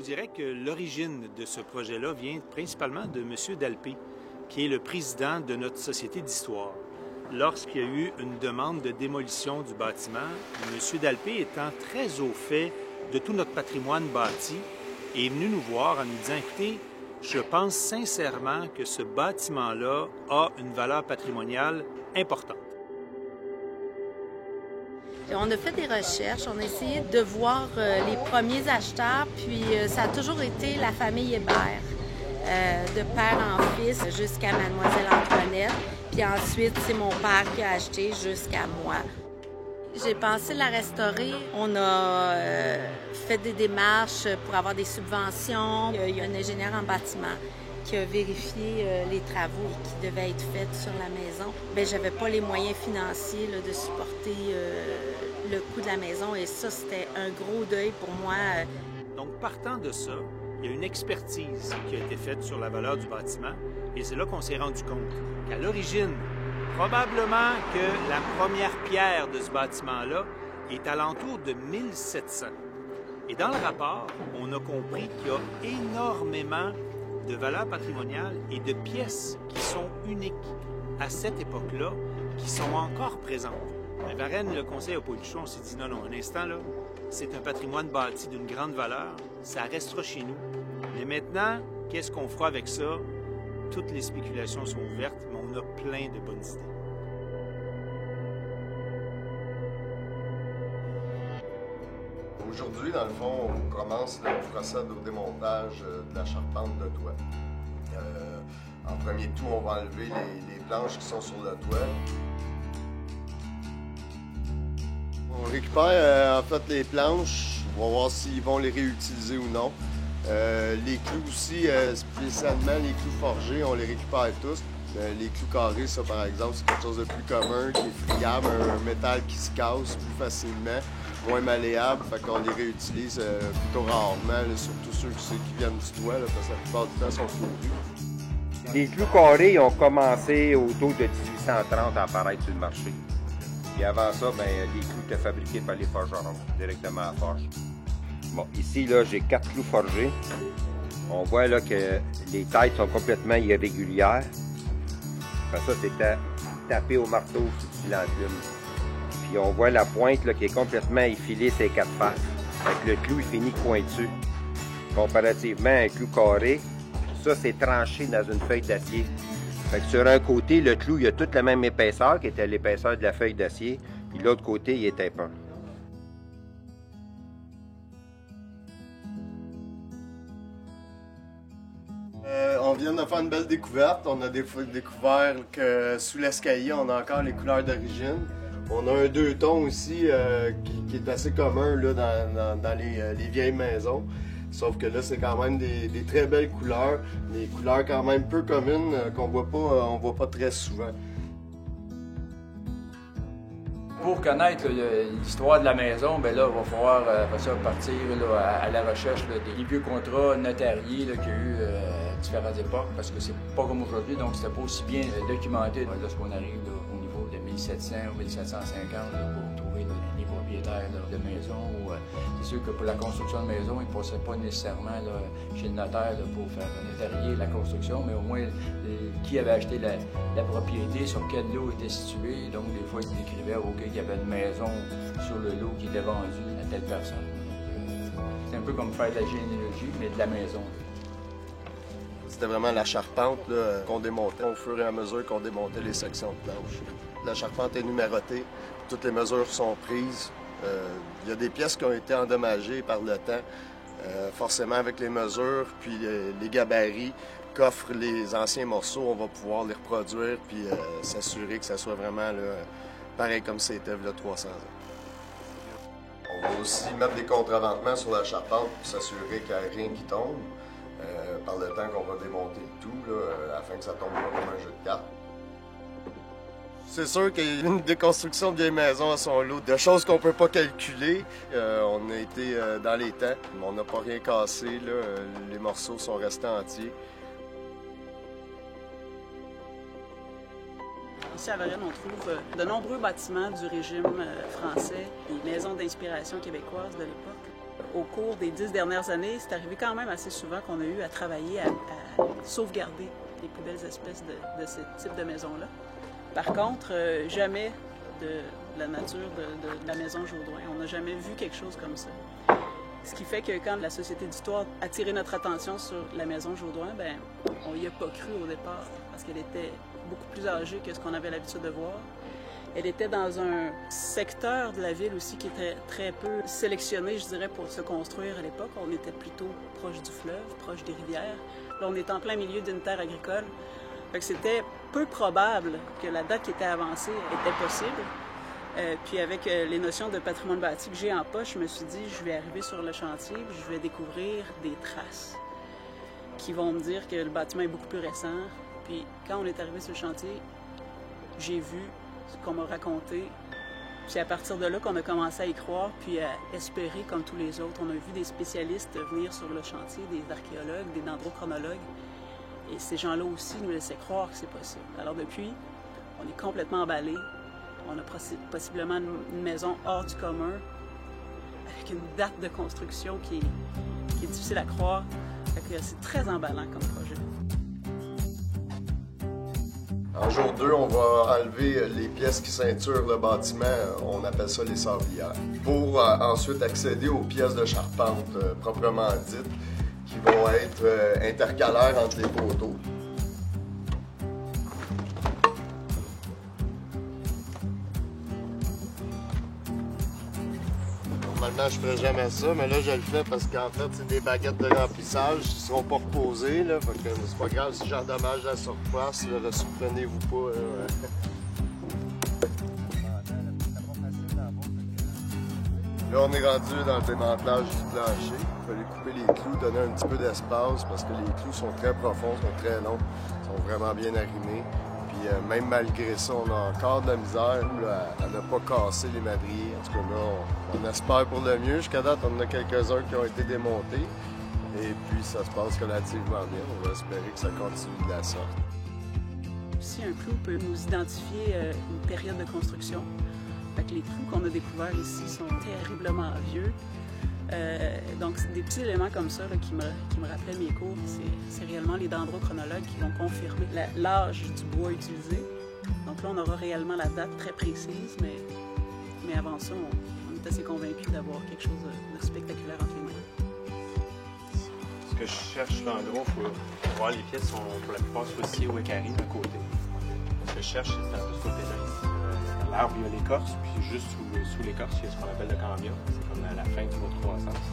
dirais que l'origine de ce projet-là vient principalement de M. Dalpé, qui est le président de notre société d'histoire. Lorsqu'il y a eu une demande de démolition du bâtiment, M. Dalpé, étant très au fait de tout notre patrimoine bâti, est venu nous voir en nous disant « Écoutez, je pense sincèrement que ce bâtiment-là a une valeur patrimoniale importante. » On a fait des recherches, on a essayé de voir les premiers acheteurs, puis ça a toujours été la famille Hébert, de père en fils jusqu'à Mademoiselle Antoinette, puis ensuite c'est mon père qui a acheté jusqu'à moi. J'ai pensé la restaurer, on a fait des démarches pour avoir des subventions, il y a un ingénieur en bâtiment qui a vérifié les travaux qui devaient être faits sur la maison. Bien, j'avais pas les moyens financiers là, de supporter le coût de la maison et ça, c'était un gros deuil pour moi. Donc, partant de ça, il y a une expertise qui a été faite sur la valeur du bâtiment et c'est là qu'on s'est rendu compte qu'à l'origine, probablement que la première pierre de ce bâtiment-là est alentour de 1700. Et dans le rapport, on a compris qu'il y a énormément de valeurs patrimoniales et de pièces qui sont uniques à cette époque-là, qui sont encore présentes. Mais Varennes, le conseil n'a pas eu le choix, on s'est dit non, un instant, là, c'est un patrimoine bâti d'une grande valeur, ça restera chez nous. Mais maintenant, qu'est-ce qu'on fera avec ça? Toutes les spéculations sont ouvertes, mais on a plein de bonnes idées. Aujourd'hui, dans le fond, on commence le procédé au démontage de la charpente de toit. En premier tout, on va enlever les planches qui sont sur le toit. On récupère en fait les planches, on va voir s'ils vont les réutiliser ou non. Les clous aussi, spécialement les clous forgés, on les récupère tous. Les clous carrés, ça par exemple, c'est quelque chose de plus commun, qui est friable, un métal qui se casse plus facilement, moins malléable, fait qu'on les réutilise plutôt rarement, là, surtout ceux qui viennent du toit, là, parce que la plupart du temps sont fourrus. Les clous carrés ont commencé autour de 1830 à apparaître sur le marché. Puis avant ça, les clous étaient fabriqués par les forgerons, directement à forge. Bon, ici, là, j'ai 4 clous forgés. On voit là que les têtes sont complètement irrégulières. Après ça, c'était tapé au marteau sur la plume. Puis on voit la pointe là, qui est complètement effilée ses 4 faces. Fait que le clou, il finit pointu. Comparativement à un clou carré, ça, c'est tranché dans une feuille d'acier. Fait que sur un côté, le clou, il a toute la même épaisseur, qui était l'épaisseur de la feuille d'acier. Puis l'autre côté, il était peint. On vient de faire une belle découverte. On a découvert que sous l'escalier, on a encore les couleurs d'origine. On a un 2 tons aussi qui est assez commun là, dans les vieilles maisons. Sauf que là, c'est quand même des très belles couleurs. Des couleurs quand même peu communes qu'on voit pas très souvent. Pour connaître l'histoire de la maison, ben là, il va falloir après ça, partir là, à la recherche là, des vieux contrats notariés qu'il y a eu à différentes époques, parce que c'est pas comme aujourd'hui, donc c'était pas aussi bien documenté lorsqu'on arrive là, au niveau de 1700 ou 1750 là, pour trouver les propriétaires là, de maisons. C'est sûr que pour la construction de maison, ils ne passaient pas nécessairement là, chez le notaire là, pour faire notarier la construction, mais au moins qui avait acheté la propriété, sur quel lot était situé. Donc des fois, ils décrivaient qu'il y avait une maison sur le lot qui était vendue à telle personne. C'est un peu comme faire de la généalogie, mais de la maison. C'était vraiment la charpente qu'on démontait au fur et à mesure qu'on démontait les sections de planches. La charpente est numérotée, toutes les mesures sont prises. Il y a des pièces qui ont été endommagées par le temps, forcément avec les mesures, puis les gabarits qu'offrent les anciens morceaux, on va pouvoir les reproduire puis s'assurer que ça soit vraiment là, pareil comme c'était il y a 300 ans. On va aussi mettre des contreventements sur la charpente pour s'assurer qu'il n'y a rien qui tombe par le temps qu'on va démonter le tout, là, afin que ça tombe pas comme un jeu de cartes. C'est sûr qu'il y a une déconstruction de vieilles maisons à son lot, de choses qu'on ne peut pas calculer. On a été dans les temps, on n'a pas rien cassé, là. Les morceaux sont restés entiers. Ici à Varennes, on trouve de nombreux bâtiments du régime français, des maisons d'inspiration québécoise de l'époque. Au cours des 10 dernières années, c'est arrivé quand même assez souvent qu'on a eu à travailler à sauvegarder les plus belles espèces de ce type de maison-là. Par contre, jamais de la nature de la maison Jourdouin. On n'a jamais vu quelque chose comme ça. Ce qui fait que quand la Société d'histoire a attiré notre attention sur la maison Jourdouin, ben, on y a pas cru au départ parce qu'elle était beaucoup plus âgée que ce qu'on avait l'habitude de voir. Elle était dans un secteur de la ville aussi qui était très peu sélectionné, je dirais, pour se construire à l'époque. On était plutôt proche du fleuve, proche des rivières. Là, on est en plein milieu d'une terre agricole. Fait que c'était peu probable que la date qui était avancée était possible. Puis avec les notions de patrimoine bâti que j'ai en poche, je me suis dit, je vais arriver sur le chantier, puis je vais découvrir des traces qui vont me dire que le bâtiment est beaucoup plus récent. Puis quand on est arrivé sur le chantier, j'ai vu ce qu'on m'a raconté. C'est à partir de là qu'on a commencé à y croire, puis à espérer comme tous les autres. On a vu des spécialistes venir sur le chantier, des archéologues, des dendrochronologues. Et ces gens-là aussi nous laissaient croire que c'est possible. Alors depuis, on est complètement emballés. On a possiblement une maison hors du commun, avec une date de construction qui est difficile à croire. C'est très emballant comme projet. En jour 2, on va enlever les pièces qui ceinturent le bâtiment. On appelle ça les sablières. Pour ensuite accéder aux pièces de charpente proprement dites, qui vont être intercalaires entre les poteaux. Normalement, je ne ferais jamais ça, mais là, je le fais parce qu'en fait, c'est des baguettes de remplissage qui ne seront pas reposées. Là, fait que c'est pas grave si j'endommage la surface, ne surprenez-vous pas. Là, on est rendu dans le démantelage du plancher. Il fallait couper les clous, donner un petit peu d'espace parce que les clous sont très profonds, sont très longs, sont vraiment bien arrimés. Puis même malgré ça, on a encore de la misère là, à ne pas casser les madriers. En tout cas, là, on espère pour le mieux. Jusqu'à date, on en a quelques-uns qui ont été démontés. Et puis, ça se passe relativement bien. On va espérer que ça continue de la sorte. Si un clou peut nous identifier une période de construction, fait que les clous qu'on a découverts ici sont terriblement vieux. Donc, c'est des petits éléments comme ça là, qui me rappellent mes cours. C'est réellement les dendrochronologues qui vont confirmer l'âge du bois utilisé. Donc là, on aura réellement la date très précise, mais avant ça, on est assez convaincus d'avoir quelque chose de spectaculaire entre les mains. Ce que je cherche là, en gros, il faut voir les pièces sont pour la plupart sciées ou équarries d'un côté. Ce que je cherche, c'est un peu ce côté-là ici. L'arbre, il y a l'écorce, puis juste sous l'écorce, il y a ce qu'on appelle le cambia. C'est comme à la fin du mot de croissance.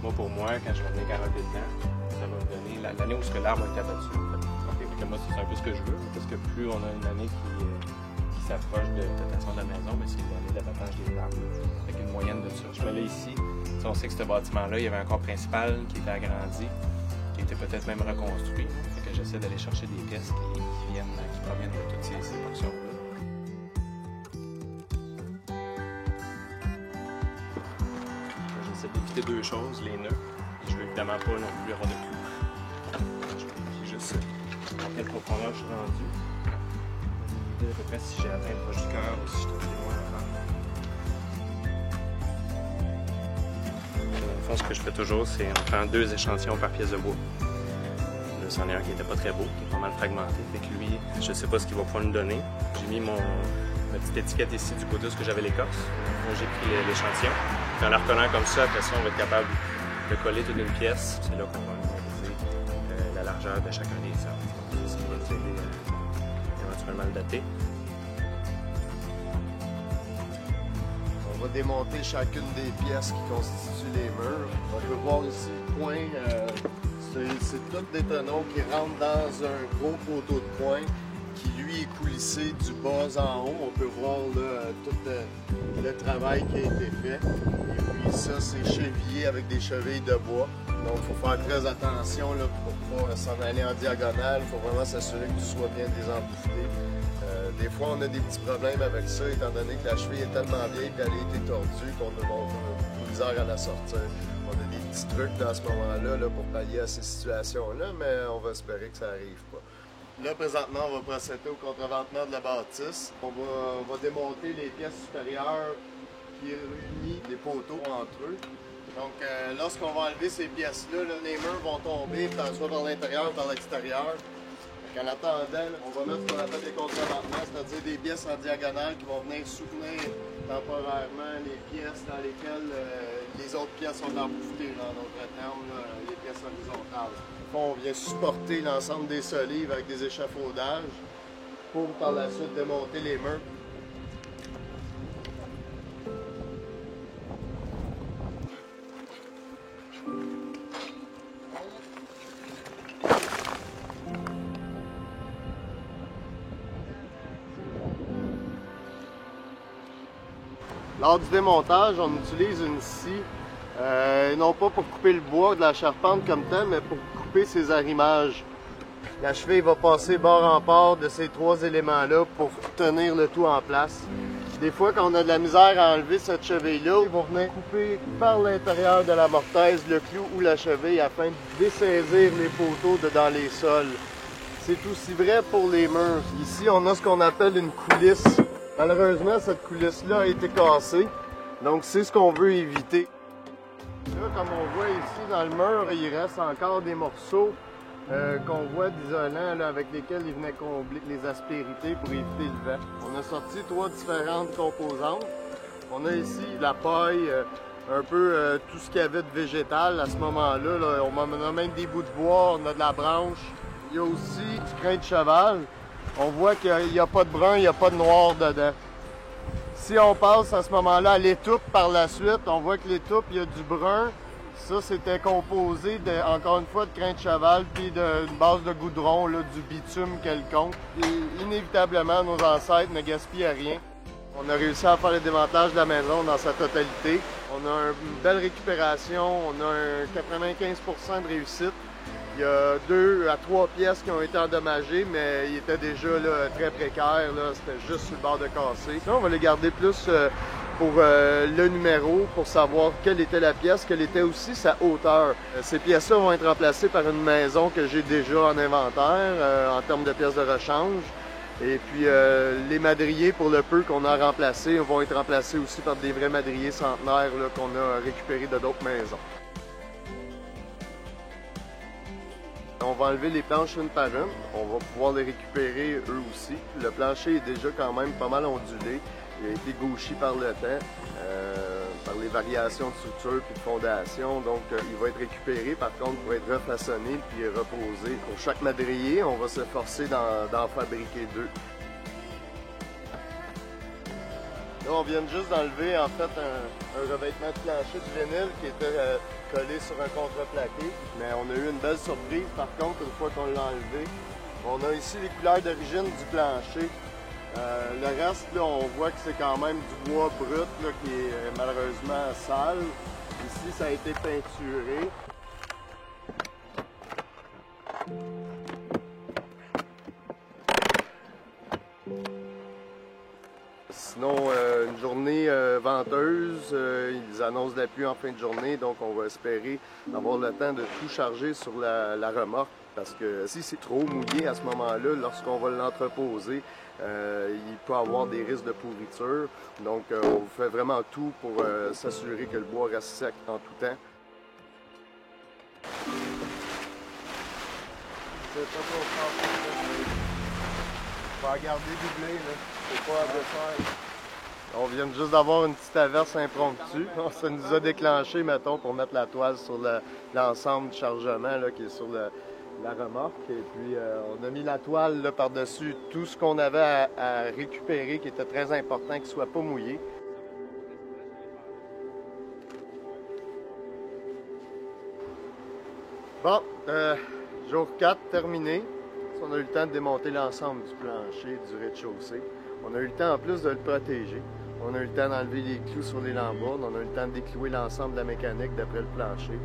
Moi, pour moi, quand je vais venir carotter dedans, ça va me donner l'année où l'arbre a été abattu. En fait, moi, c'est un peu ce que je veux, parce que plus on a une année qui s'approche de la dotation de la maison, mais c'est l'année d'abattage des arbres. Avec une moyenne de ça. Je mets là ici. Si on sait que ce bâtiment-là, il y avait un corps principal qui était agrandi, qui était peut-être même reconstruit. Fait que j'essaie d'aller chercher des pièces qui proviennent de toutes ces portions-là. J'essaie d'éviter deux choses, les nœuds. Je veux évidemment pas non plus avoir de clous. Je vérifie juste à quelle profondeur je suis rendu. Je vais à peu près si j'ai atteint le proche du cœur ou si je suis trop loin avant. Ce que je fais toujours, c'est on prend 2 échantillons par pièce de bois. Là, c'en est un qui n'était pas très beau, qui est pas mal fragmenté. Fait que lui, je sais pas ce qu'il va pouvoir nous donner. J'ai mis ma petite étiquette ici du côté où j'avais l'écorce. J'ai pris l'échantillon. En la recollant comme ça, après ça, on va être capable de coller toute une pièce. C'est là qu'on va analyser la largeur de chacun des cercles. Ça va nous aider éventuellement à le dater. On va démonter chacune des pièces qui constituent les murs. On peut voir ici le point. C'est tous des tenons qui rentrent dans un gros poteau de poing qui, lui, est coulissé du bas en haut. On peut voir là, tout le travail qui a été fait. Et puis ça, c'est chevillé avec des chevilles de bois. Donc, il faut faire très attention là, pour ne pas s'en aller en diagonale. Il faut vraiment s'assurer que tout soit bien désembouffé. Des fois, on a des petits problèmes avec ça, étant donné que la cheville est tellement vieille qu'elle a été tordue qu'on a beaucoup de misère à la sortir. On a des petits trucs dans ce moment-là là, pour pallier à ces situations-là, mais on va espérer que ça n'arrive pas. Là, présentement, on va procéder au contreventement de la bâtisse. On va démonter les pièces supérieures qui réunissent les poteaux entre eux. Donc, lorsqu'on va enlever ces pièces-là, les murs vont tomber, soit par l'intérieur ou par l'extérieur. En attendant, on va mettre ce qu'on appelle des contrebattements, c'est-à-dire des pièces en diagonale qui vont venir soutenir temporairement les pièces dans lesquelles les autres pièces sont embouffées, en d'autres termes, les pièces horizontales. On vient supporter l'ensemble des solives avec des échafaudages pour par la suite démonter les murs. Lors du démontage, on utilise une scie, non pas pour couper le bois de la charpente comme tel, mais pour couper ses arrimages. La cheville va passer bord en bord de ces trois éléments-là pour tenir le tout en place. Des fois, quand on a de la misère à enlever cette cheville-là, ils vont venir couper par l'intérieur de la mortaise le clou ou la cheville afin de dessaisir les poteaux dans les sols. C'est aussi vrai pour les murs. Ici, on a ce qu'on appelle une coulisse. Malheureusement, cette coulisse-là a été cassée, donc c'est ce qu'on veut éviter. Là, comme on voit ici dans le mur, il reste encore des morceaux qu'on voit d'isolants avec lesquels ils venaient combler les aspérités pour éviter le vent. On a sorti trois différentes composantes. On a ici la paille, un peu tout ce qu'il y avait de végétal à ce moment-là. On a même des bouts de bois, on a de la branche. Il y a aussi du crin de cheval. On voit qu'il n'y a pas de brun, il n'y a pas de noir dedans. Si on passe à ce moment-là à l'étoupe par la suite, on voit que l'étoupe, il y a du brun. Ça, c'était composé, encore une fois, de crin de cheval puis d'une base de goudron, là, du bitume quelconque. Et inévitablement, nos ancêtres ne gaspillaient rien. On a réussi à faire le démontage de la maison dans sa totalité. On a une belle récupération, on a un 95% de réussite. Il y a 2 à 3 pièces qui ont été endommagées, mais ils étaient déjà là, très précaires. C'était juste sur le bord de casser. Là, on va les garder plus pour le numéro, pour savoir quelle était la pièce, quelle était aussi sa hauteur. Ces pièces-là vont être remplacées par une maison que j'ai déjà en inventaire en termes de pièces de rechange. Et puis les madriers, pour le peu qu'on a remplacés, vont être remplacés aussi par des vrais madriers centenaires qu'on a récupérés de d'autres maisons. On va enlever les planches une par une. On va pouvoir les récupérer eux aussi. Le plancher est déjà quand même pas mal ondulé. Il a été gauchi par le temps, par les variations de structure puis de fondation. Donc, il va être récupéré par contre pour être refaçonné puis reposé. Pour chaque madrier, on va s'efforcer d'en fabriquer 2. Là, on vient juste d'enlever en fait un revêtement de plancher de vinyle qui était collé sur un contreplaqué. Mais on a eu une belle surprise par contre une fois qu'on l'a enlevé. On a ici les couleurs d'origine du plancher. Le reste, là, on voit que c'est quand même du bois brut là, qui est malheureusement sale. Ici, ça a été peinturé. Sinon, une journée venteuse, ils annoncent de la pluie en fin de journée, donc on va espérer avoir le temps de tout charger sur la remorque. Parce que si c'est trop mouillé à ce moment-là, lorsqu'on va l'entreposer, il peut y avoir des risques de pourriture. Donc, on fait vraiment tout pour s'assurer que le bois reste sec en tout temps. C'est pas trop fort. On va garder doublé, là. C'est pas à défaire. On vient juste d'avoir une petite averse impromptue. Ça nous a déclenché, mettons, pour mettre la toile sur l'ensemble du chargement là, qui est sur la remorque. Et puis, on a mis la toile là, par-dessus tout ce qu'on avait à récupérer, qui était très important, qu'il ne soit pas mouillé. Bon, jour 4 terminé. On a eu le temps de démonter l'ensemble du plancher, du rez-de-chaussée. On a eu le temps en plus de le protéger. On a eu le temps d'enlever les clous sur les lambourdes. On a eu le temps de déclouer l'ensemble de la mécanique d'après le plancher.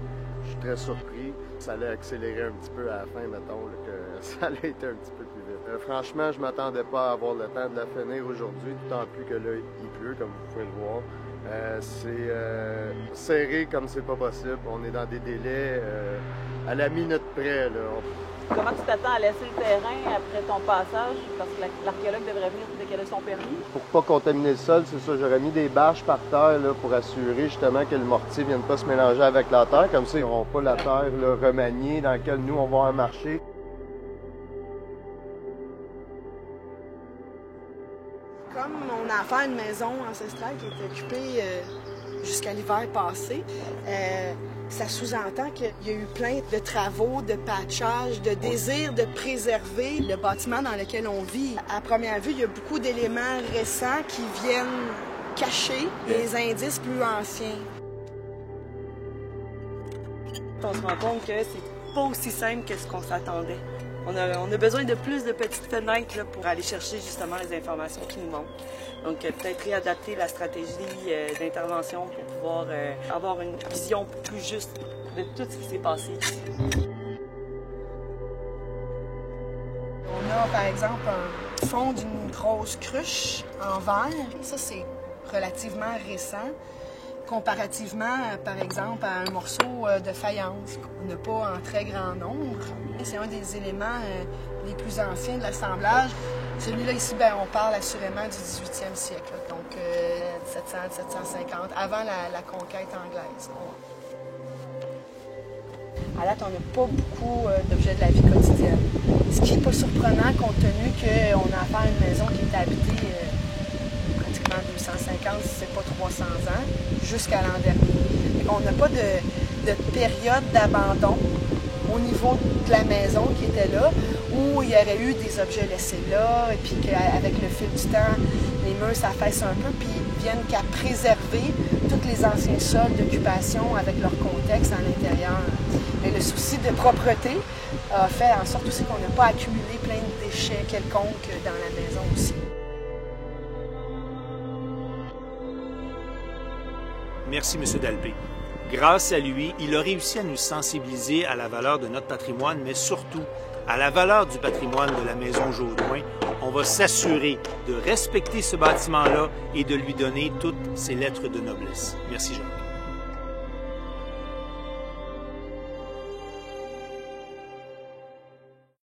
Je suis très surpris. Ça allait accélérer un petit peu à la fin, mettons, là, que ça allait être un petit peu plus vite. Franchement, je ne m'attendais pas à avoir le temps de la finir aujourd'hui, d'autant plus que là, il pleut, comme vous pouvez le voir. C'est serré comme c'est pas possible. On est dans des délais à la minute près, là. Comment tu t'attends à laisser le terrain après ton passage? Parce que l'archéologue devrait venir dès qu'elle a son permis. Pour pas contaminer le sol, c'est ça, j'aurais mis des bâches par terre là, pour assurer justement que le mortier ne vienne pas se mélanger avec la terre. Comme ça, ils n'auront pas la terre là, remaniée dans laquelle nous, on va en marcher. Comme on a affaire à une maison ancestrale qui est occupée jusqu'à l'hiver passé, ça sous-entend qu'il y a eu plein de travaux, de patchage, de désir de préserver le bâtiment dans lequel on vit. À première vue, il y a beaucoup d'éléments récents qui viennent cacher des indices plus anciens. On se rend compte que c'est pas aussi simple que ce qu'on s'attendait. On a besoin de plus de petites fenêtres là, pour aller chercher justement les informations qui nous manquent. Donc peut-être réadapter la stratégie d'intervention pour pouvoir avoir une vision plus juste de tout ce qui s'est passé ici. On a par exemple un fond d'une grosse cruche en verre. Ça, c'est relativement récent. Comparativement, par exemple, à un morceau de faïence qu'on n'a pas en très grand nombre. C'est un des éléments les plus anciens de l'assemblage. Celui-là ici, on parle assurément du 18e siècle, donc 1700-1750, avant la conquête anglaise. À date, on n'a pas beaucoup d'objets de la vie quotidienne. Ce qui n'est pas surprenant compte tenu qu'on a affaire à une maison qui est habitée pratiquement 250, si ce n'est pas 300 ans, jusqu'à l'an dernier. On n'a pas de période d'abandon au niveau de la maison qui était là, où il y aurait eu des objets laissés là, et puis qu'avec le fil du temps, les murs s'affaissent un peu, puis ils viennent qu'à préserver tous les anciens sols d'occupation avec leur contexte à l'intérieur. Mais le souci de propreté a fait en sorte aussi qu'on n'a pas accumulé plein de déchets quelconques dans la maison aussi. Merci, M. Dalpé. Grâce à lui, il a réussi à nous sensibiliser à la valeur de notre patrimoine, mais surtout à la valeur du patrimoine de la Maison Jaudoin. On va s'assurer de respecter ce bâtiment-là et de lui donner toutes ses lettres de noblesse. Merci, Jacques.